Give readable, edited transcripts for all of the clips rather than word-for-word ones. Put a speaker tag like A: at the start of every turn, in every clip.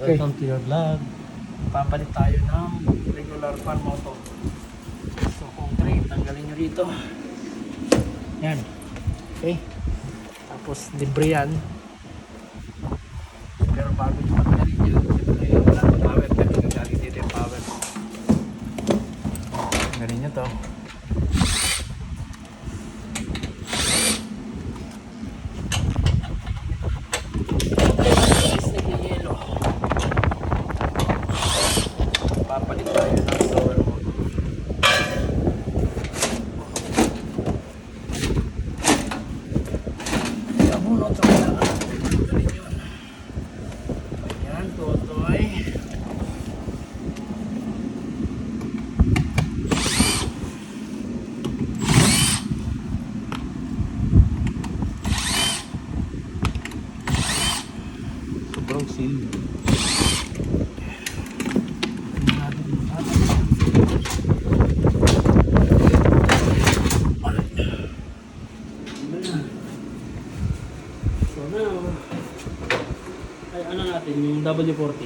A: Welcome to your vlog. Papalit tayo ng regular fan motor. So concrete, tanggalin nyo rito. Yan. Okay. Tapos libre yan. Pero bago nyo matanggalin yun, siyempre wala ng power. Kasi gagamit dito yung power. Tanggalin nyo to. Papalit tayo ng blower mo. Kaya muna ito kailangan natin yun. Ayan, tutoy.
B: Sobrang seal.
A: So now, ay ano natin, yung W40.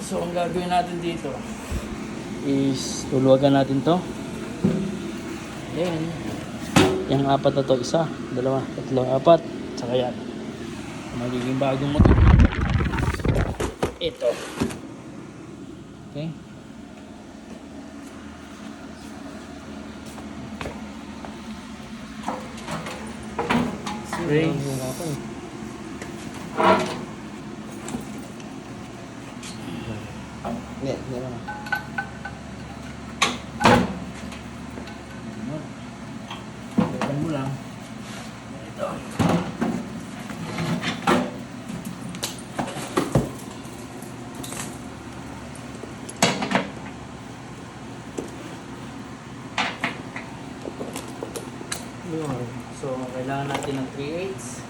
A: So ang gagawin natin dito is tuluwagan natin to. Then, yung apat na to, isa, dalawa, tatlo, apat, saka yan. Magiging bagong motor. Ito. Okay. Spray.
B: Hindi naman.
A: Balikan mo lang. Ito. So, kailangan natin ng 3/8.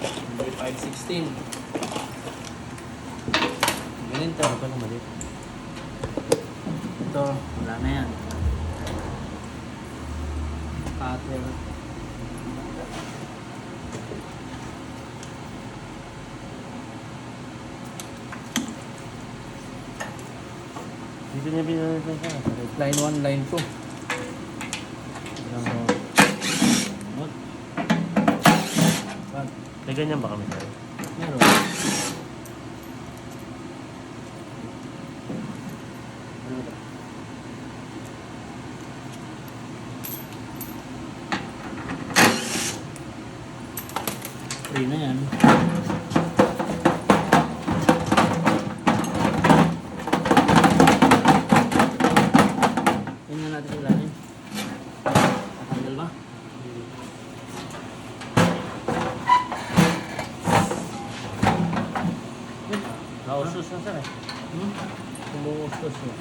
A: Hindi 5/16. Ganito.
B: Ano na mali?
A: Ito, wala na yan. Cutter.
B: Dito niya binalitan ka.
A: Line 1, line 2.
B: May ganyan ba kami tayo?
A: Meron. Free na yan. Tingnan natin sa ilalim. Natanggal ba?
B: Nausos na sir eh.
A: Umuustos na.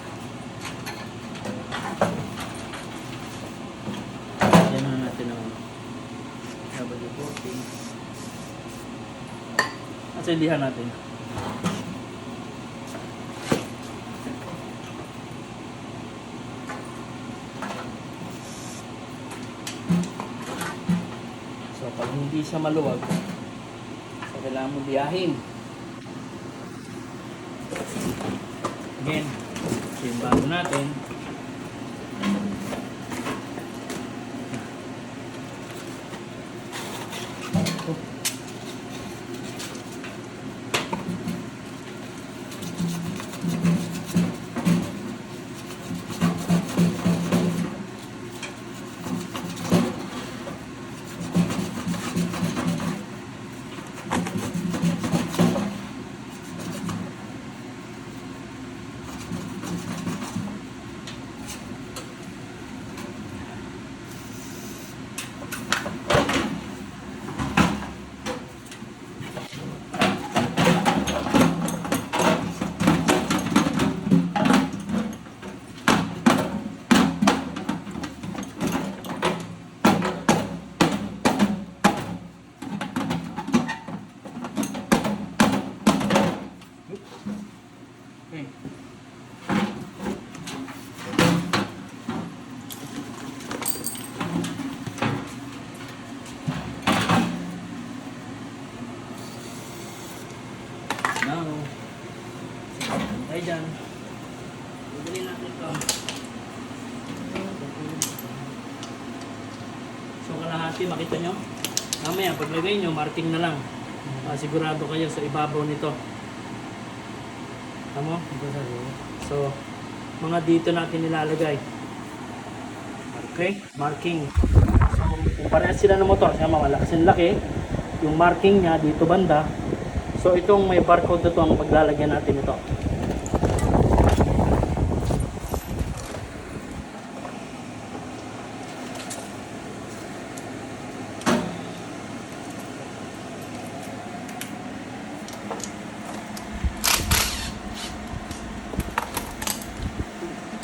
A: Yan na natin ang W40. At sindihan natin. So pag hindi siya maluwag, so kailangan mo biyahin. Again, so yung bago natin. dyan. Bibili natin ito. So kalahati, makita nyo? Mamaya, paglagay nyo, marking na lang. Sigurado kayo sa ibabaw nito. Tama? So, mga dito natin nilalagay. Okay? Marking. So, kung parehas sila ng motor, siya malakas yung laki, yung marking niya dito banda. So, itong may barcode na ito ang paglalagyan natin ito.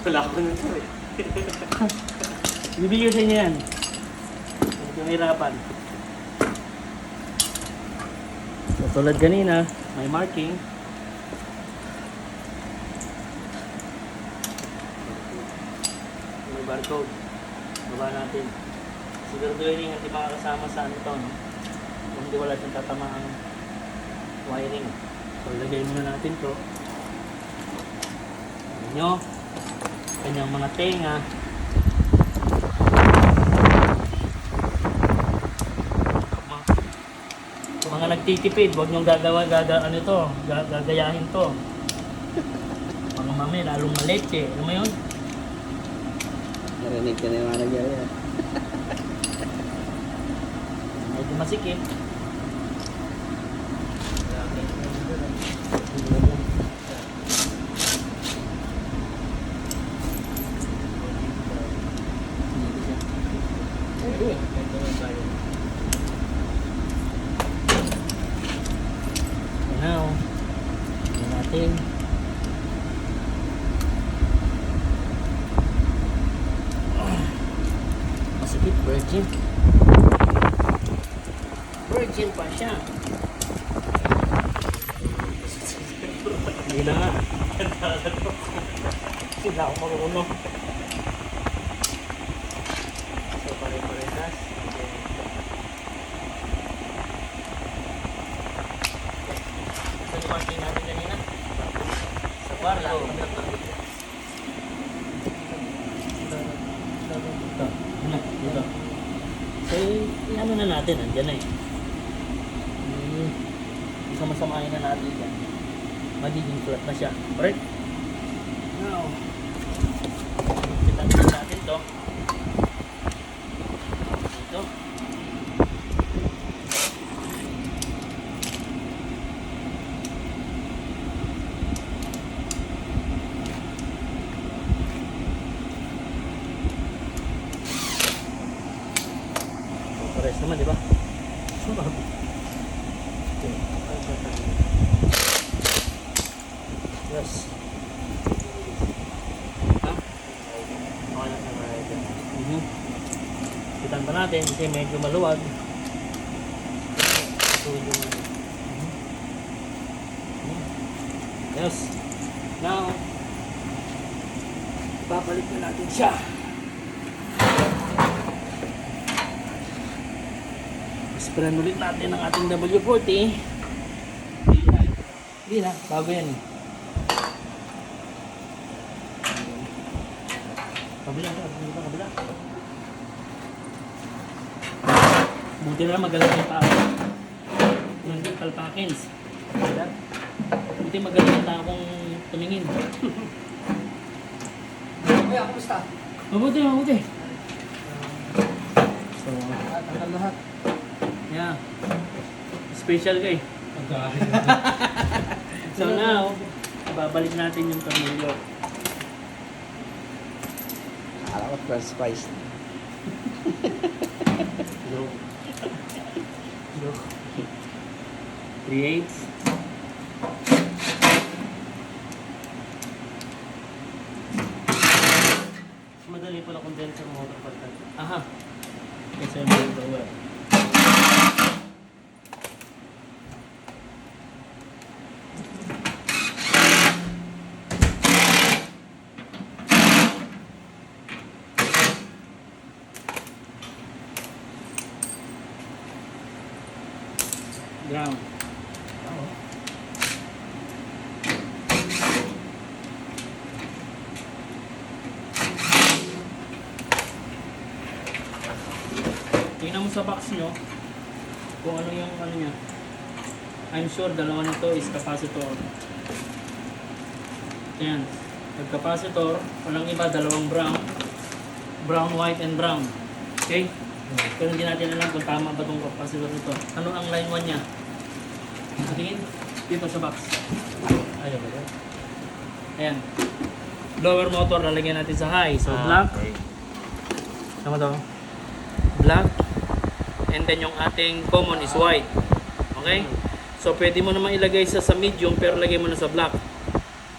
B: Wala ko nun sir eh.
A: Bibigyan sa inyo yan. Medyo mahirapan. So, tulad kanina, may marking. May barcode. Baba natin. Siguraduhin yung hindi makakasama sa ano to, no? Kung hindi wala siyang tatamaang wiring. So, lagay muna natin to. Ayan nyo. Kanyang mga tenga. Mga nagtitipid, huwag niyong gagayahin to. Mga mami, lalong malete. Ano mo yun?
C: Narinig ka na yung mga nagyari.
A: Medyo masikip. Now, tingnan natin. Masikip, virgin. Virgin pa siya. Hindi na nga. Sila ako marunong. So, pare-parehas. Saan yung marking natin kanina? Sa bar, lalo kami nagpapit. Dito. So, ano na natin, andyan na eh. Sama-samahin na natin yan. Magiging flat na siya. Correct? Now, pitan natin to. Dito. Pares naman, di ba? Yes. Ha?
B: Okay lang sa mga ito.
A: Pitan pa natin kasi medyo maluwag. Tuwid yung natin. Yes. Now, babalik na natin siya. Sprayan ulit natin ang ating W40. Hindi na, bago yan eh. Kabila. Buti na magaling yung tao. Yung palpakins. Buti magaling yung tao kung tumingin.
C: Kuya, kumusta?
A: Mabuti. So,
C: Ang lahat.
A: yeah. Special ka eh. So now, babalik natin yung tornilyo.
C: Akala ko first prize.
B: No.
A: 3/8.
B: Madali pala condenser motor pagkat.
A: Aha. Kasi may power. Ground. yung sa box nyo, kung ano yung ano niya. I'm sure dalawa nito is capacitor. Ayan. Capacitor, walang iba, dalawang brown. Brown, white, and brown. Okay? Pero hindi natin alam kung tama ba itong capacitor nito. Ano ang line 1 niya? Tingin? Dito sa box.
B: Ayaw ba yun?
A: Ayan. Lower motor, lalagyan natin sa high. So, black.
B: Okay.
A: Tama to? Black. And then yung ating common is white. Okay? So, pwede mo naman ilagay sa medium pero lagay mo na sa black.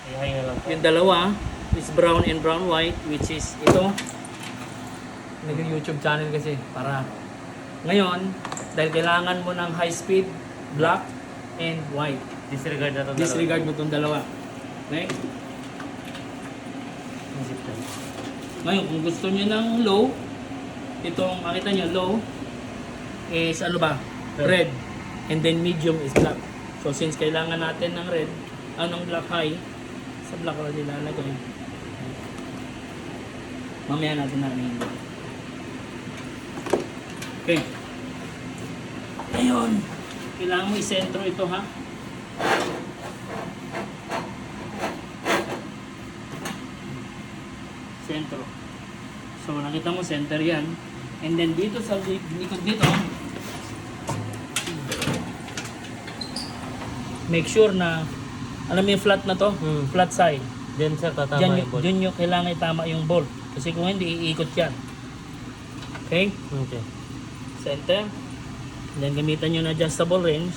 B: Ihahin na lang po.
A: Yung dalawa is brown and brown white, which is ito. Nag-YouTube channel kasi para ngayon, dahil kailangan mo ng high speed, black and white.
B: Disregard na ito.
A: Disregard mo itong dalawa. Okay? Ngayon, kung gusto nyo ng low, itong makita nyo, low is ano ba? Red. And then medium is black. So since kailangan natin ng red, anong black high, sa black ko lang nilalagay. Mamaya natin namin. Okay. Ayun. Kailangan mo isentro ito, ha? Sentro. So nakita mo center yan. And then dito sa likod dito, make sure na alam mo yung flat na to, flat side.
B: Then sir, tatama
A: Diyan,
B: yung bolt.
A: diyan yung kailangan itama yung bolt. Kasi kung hindi, iikot yan. Okay?
B: Okay.
A: Center. And then gamitan nyo na adjustable range.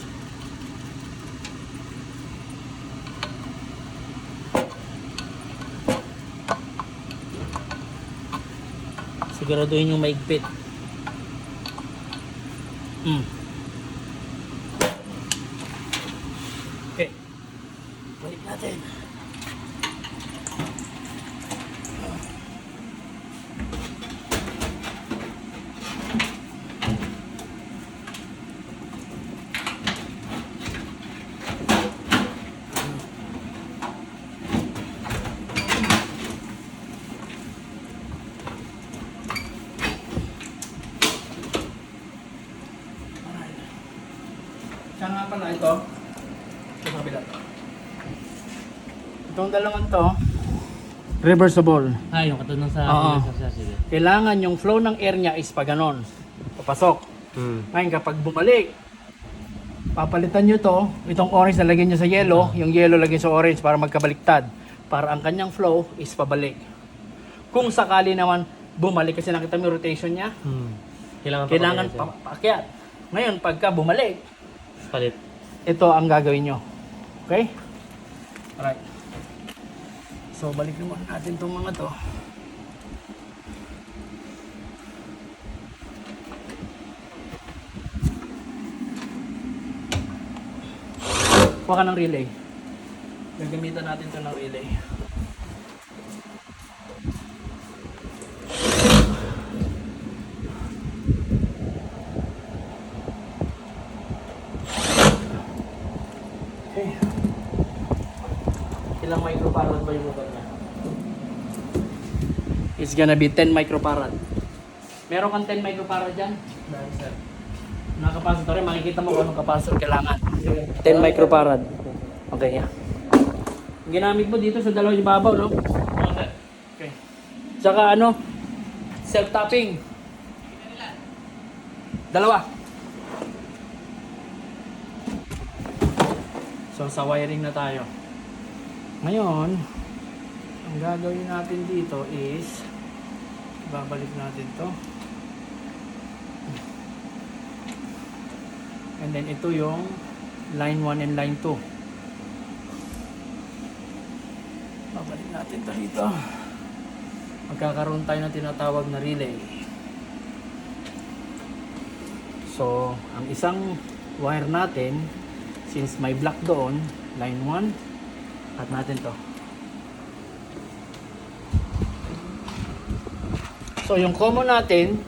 A: Siguraduhin yung maigpit. Okay. Balik natin. Siya nga pala ito. Ito sa kabila. Itong dalawang to, reversible.
B: Ah, yung katulad sa...
A: Oo.
B: Sige.
A: Kailangan yung flow ng air niya is pa ganon. Papasok. Ngayon kapag bumalik, papalitan nyo to, itong orange na lagyan nyo sa yellow, yung yellow lagyan sa orange para magkabaliktad. Para ang kanyang flow is pabalik. Kung sakali naman bumalik, kasi nakita mo yung rotation niya, kailangan paakyat. Ngayon pagka bumalik,
B: Palit.
A: ito ang gagawin nyo. Okay? Alright. So, balik naman natin itong mga to. Kuha ka ng relay. Gagamitan natin ito ng relay. Okay. Ilang microfarad ba yung motor niya? It's gonna be 10 microfarad. Meron kang 10 microfarad dyan?
B: Dahil sir.
A: Nakapacitor rin, makikita mo kung anong capacitor kailangan. 10 microfarad. Okay, yeah. Ang ginamit mo dito sa dalawang ibabaw, no? Okay. Tsaka ano? Self-tapping. Dalawa. So, sa wiring na tayo. Ngayon, ang gagawin natin dito is babalik natin to. And then ito yung line 1 and line 2. Babalik natin to dito. Magkakaroon tayo ng tinatawag na relay. So, ang isang wire natin, since may black doon, line 1, at natin to. So, yung common natin,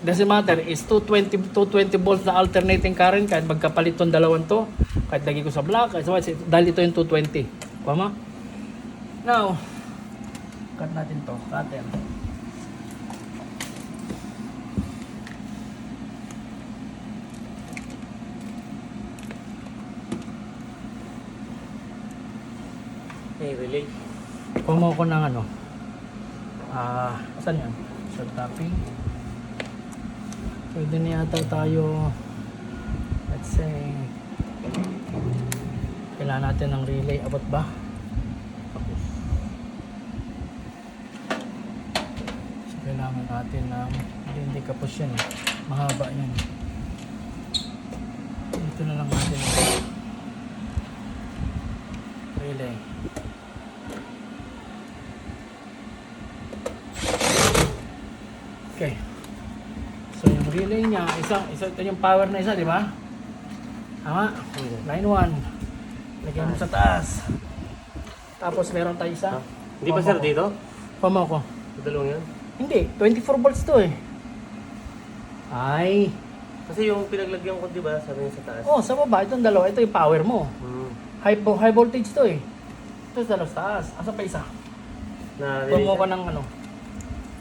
A: doesn't matter, is 220 volts na alternating current kahit magkapalit tong dalawang to, kahit lagi ko sa black, dahil ito yung 220. Tama? Now, cut natin to, cutter.
B: may relay.
A: Kumo ko ng ano. Saan yan? Short tapping. Pwede na yata tayo, let's say, kailangan natin ng relay. Abot ba? Tapos. So, kailangan natin ng, hindi kapos yan eh. Mahaba yan. Dito na lang natin ang relay. Okay. So yung relay niya, isa ito yung power na isa, di ba? Tama? Line 1. Lagyan mo sa taas. Tapos meron tayo isa.
B: Hindi ba sir dito?
A: Pamo ko.
B: Sa dalawang yan?
A: Hindi, 24 volts to eh. Ay.
B: Kasi yung pinaglagyan ko, di ba, sabi niya sa taas.
A: Oh, sa baba, itong dalawa, ito yung power mo.
B: Hmm.
A: High voltage to eh. Ito sa dalawa sa taas. Asa pa isa?
B: Na
A: Pamo ko ng ano.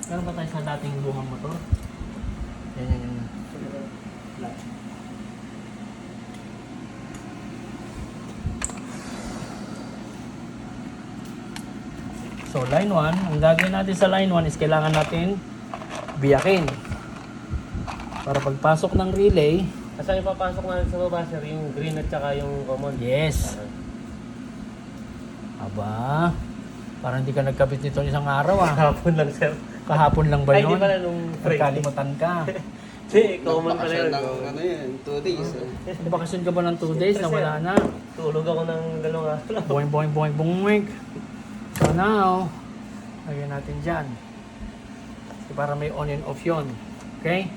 A: Meron pa tayo sa dating lumang motor? Yan. So line 1, ang gagawin natin sa line 1 is kailangan natin biyakin. Para pagpasok ng relay,
B: Asa yung papasok natin sa baba sir, yung green at saka yung common?
A: yes. Aba, parang hindi ka nagkabit nito isang araw ah.
B: Kahapon lang sir.
A: Kahapon lang ba
B: Ay,
A: yun?
B: di pala nung frame.
A: Nagkalimutan ka.
B: Hindi, common pala yun.
C: Ano yan, 2 days.
A: Bakasyon ka ba ng 2 days na wala na?
B: Tulog ako ng dalawang araw.
A: Boing. So now, lagyan natin dyan. So, para may on and off yun. Okay?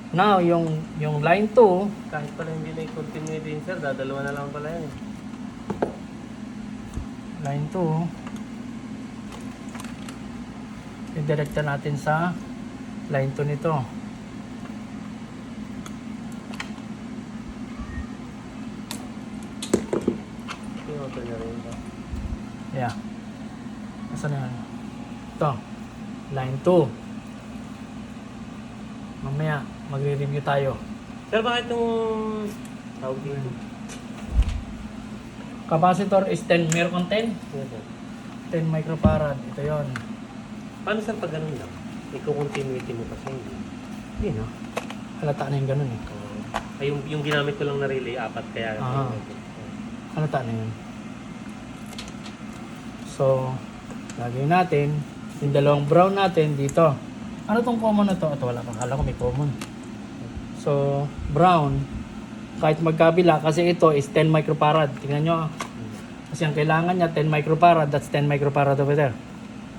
A: Now, yung line 2,
B: Kahit pala hindi na i-continue din sir, dadalawa na lang pala yan.
A: line 2, i-directa natin sa line 2 nito.
B: Pinotol niya rin ba?
A: Yeah. Nasaan na yan? Ito. Line 2. Mamaya, magre-review tayo.
B: Sir, bakit nung tawag dito?
A: Capacitor is 10. Meron kang 10?
B: Yes, sir.
A: 10 microfarad. Ito yon.
B: Paano sir pag ganun lang? Iko-continuity mo kasi hindi.
A: Hindi no? Halata na yung ganun eh.
B: Ay, yung ginamit ko lang na relay, 4 kaya.
A: Ah. Halata na yun. So, lagay natin yung dalawang brown natin dito. Ano tong common na to? Ito wala pang. Kala ko may common. So, brown. Kahit magkabila kasi ito is 10 microfarad. Tingnan nyo. Kasi ang kailangan niya 10 microfarad. That's 10 microfarad over there.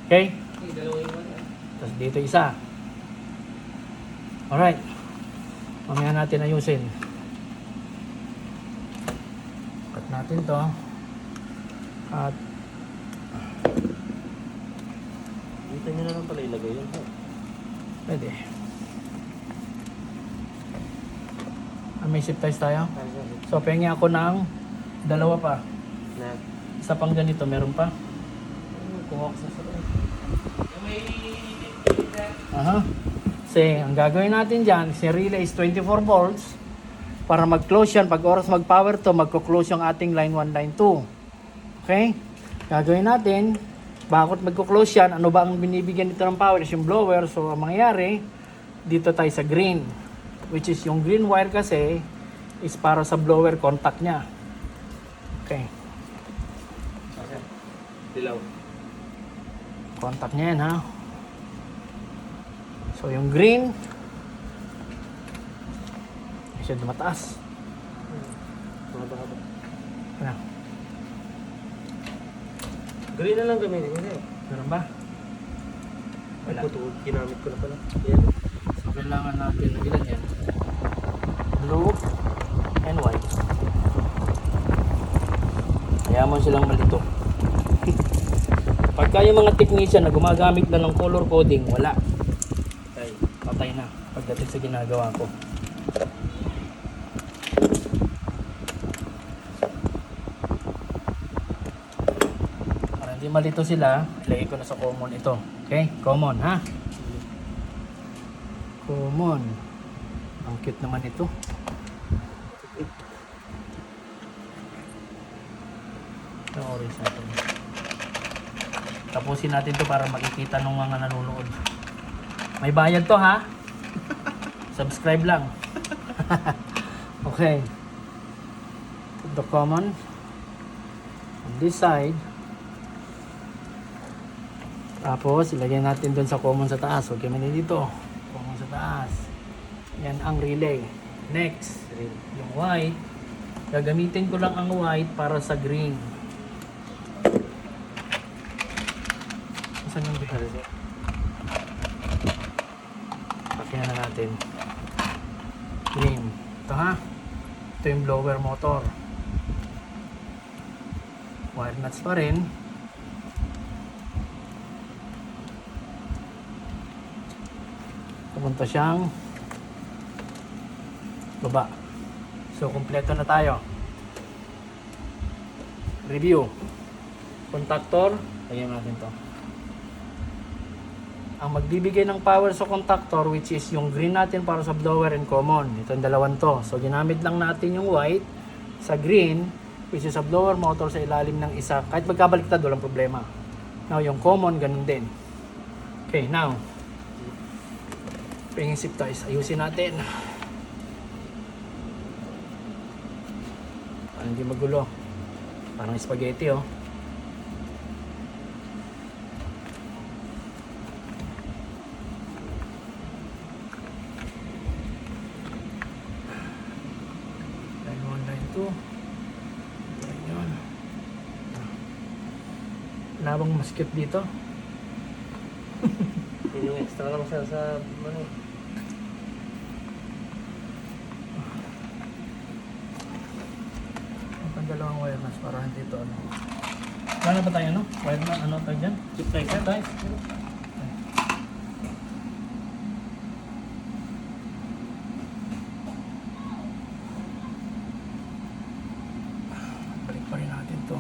A: Okay? Tapos dito isa. Alright. Mamaya natin ayusin. Cut natin to. At
B: Dito nyo na lang pala ilagay yun.
A: pwede. May zip ties tayo. So, pengi ako ng dalawa pa.
B: Na,
A: Isa pang ganito, meron pa.
B: kuha ko sa sarap.
A: Aha. Kasi, ang gagawin natin dyan, si relay is 24 volts. Para mag-close yan, pag oras mag-power to, magko-close yung ating line 1, line 2. Okay? Gagawin natin, bakit magko-close yan, ano ba ang binibigyan dito ng power is yung blower. So, ang mangyayari, dito tayo sa green. Which is yung green wire kasi is para sa blower contact niya. Okay.
B: Dilaw.
A: Contact niya yan ha. So yung green masyado mataas.
B: Mahaba-haba.
A: Ano?
B: Green na lang gamitin ko sir.
A: Meron ba?
B: Ay,
A: Wala.
B: puto, ginamit ko na pala. Yan.
A: So kailangan natin ng ilan yan? Blue and white. Kaya mo silang malito. Pagka yung mga technician na gumagamit na ng color coding, wala.
B: Ay,
A: Patay na pagdating sa ginagawa ko. Para hindi malito sila, ilagay ko na sa common ito. Okay? Common ha? Common. Ang cute naman ito. Ang orange natin. Tapusin natin to para makikita ng mga nanonood. May bayad to ha. Subscribe lang. Okay. Put the common on this side. Tapos ilagay natin doon sa common sa taas. Okay, mali dito. Common sa taas. Yan ang relay. Next, yung white. Gagamitin ko lang ang white para sa green. Saan yung bihari? Pakyan na natin. Green. Ito ha. Ito yung blower motor. Wire nuts pa rin. Pupunta siyang baba. So, kumpleto na tayo. Review. Contactor. Lagyan natin to. Ang magbibigay ng power sa contactor, which is yung green natin para sa blower and common. Ito yung dalawang to. So, ginamit lang natin yung white sa green, which is sa blower motor sa ilalim ng isa. Kahit magkabaliktad, walang problema. Now, yung common, ganun din. Okay, now, spring zip ties. Ayusin natin. Para hindi magulo. Parang spaghetti, oh. Line 1, line 2. Ayan. Wala bang maskip dito?
B: Yun yung extra lang sa ano.
A: Ang dalawang wire nuts para hindi ito ano. Wala pa tayo ano? Wire na ano tayo dyan?
B: Chip tayo.
A: Wire tayo. Balik pa rin natin to.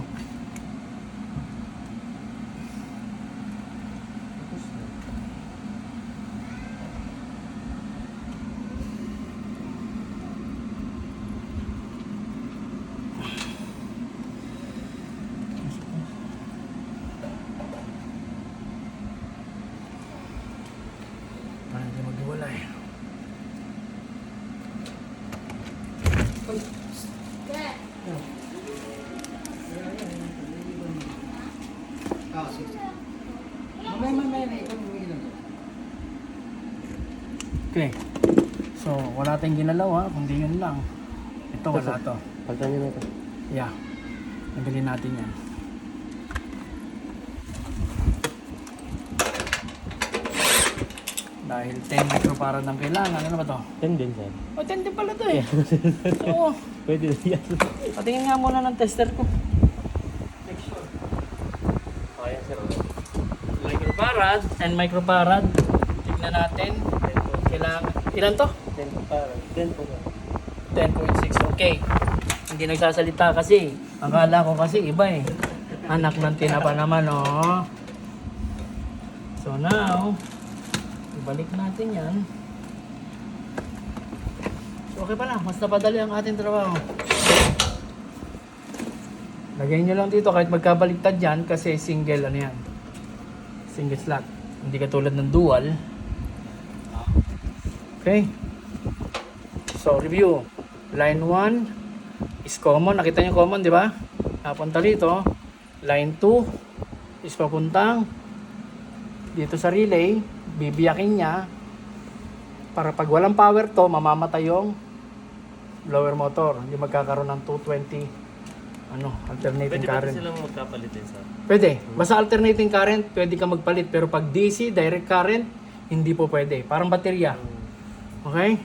A: Para hindi maghiwalay. Okay. So, wala tayong ginalaw ha, kundi yun lang. Ito wala to.
B: Pagtan nyo na ito.
A: Yeah. Tanggalin natin yan. Dahil 10 microfarad ang kailangan. Ano ba to?
B: 10 din, sir.
A: O, 10 din pala to eh. Oo.
B: Pwede na yan.
A: Patingin nga muna ng tester ko. Make sure.
B: Kaya, sir.
A: Microfarad and microfarad. Tignan natin. Kailangan. Ilan to?
B: 10 po para. 10 po.
A: 10.6. Okay. Hindi nagsasalita kasi. Akala ko kasi iba eh. Anak ng tinapa naman oh. So now, ibalik natin yan. So okay pala. Mas napadali ang ating trabaho. Lagay nyo lang dito kahit magkabaliktad yan kasi single ano yan. Single slot. Hindi katulad ng dual. Okay. So review. Line 1 is common. Nakita nyo common, di ba? Napunta dito. Line 2 is papuntang dito sa relay. Bibiyakin niya para pag walang power to, mamamatay yung blower motor. Hindi magkakaroon ng 220 alternating
B: Pwede ba
A: current.
B: silang magkapalitin, sir?
A: Pwede. Basta alternating current, pwede ka magpalit. Pero pag DC, direct current, hindi po pwede. Parang baterya. Okay?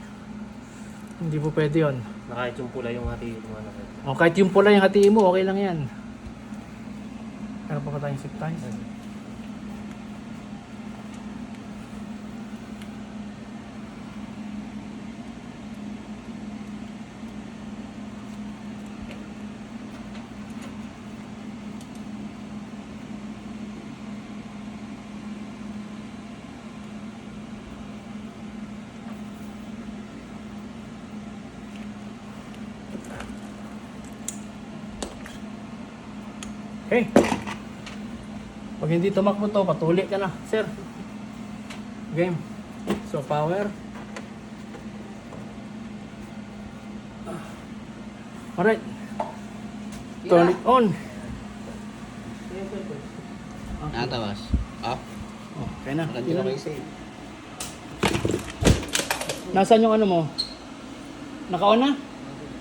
A: Hindi po pwede yun.
B: Na kahit yung pula yung hati yung ano.
A: O kahit yung pula yung hatiin mo, okay lang yan. Meron pa ba tayong zip ties? Okay. Pag hindi tumakbo to, patuli ka na. Sir. Game. So, power. Alright. Turn it on.
C: Natawas. Off.
A: Oh, kaya na.
C: Nandiyo na kayo save.
A: Nasaan yung ano mo? Naka-on na?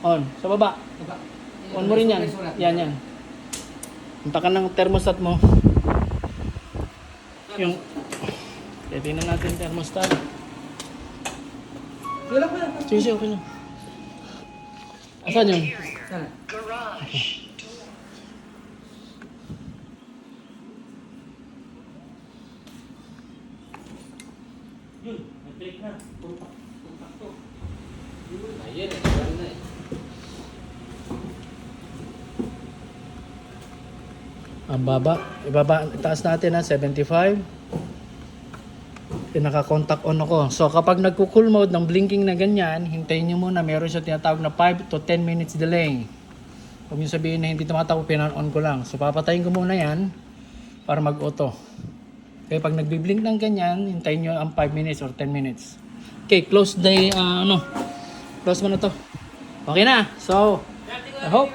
A: On. Sa baba. On mo rin yan. Yan, yan. Punta ka ng thermostat mo. Yung... Tingnan natin yung thermostat. Sige, okay lang. Asan yun? Yun, nag-break na.
C: Ayun, nagkaroon na eh.
A: Ang baba. Ibaba, itaas natin ha, 75. Pinaka-contact on ako. So kapag nagko-cool mode ng blinking na ganyan, hintayin nyo muna. Meron siya tinatawag na 5 to 10 minutes delay. Huwag nyo sabihin na hindi tumatakbo, pinan-on ko lang. So papatayin ko muna yan para mag-auto. Okay, pag nagbi-blink ng ganyan, hintayin nyo ang 5 minutes or 10 minutes. Okay, close the, close mo na to. Okay na. So, I hope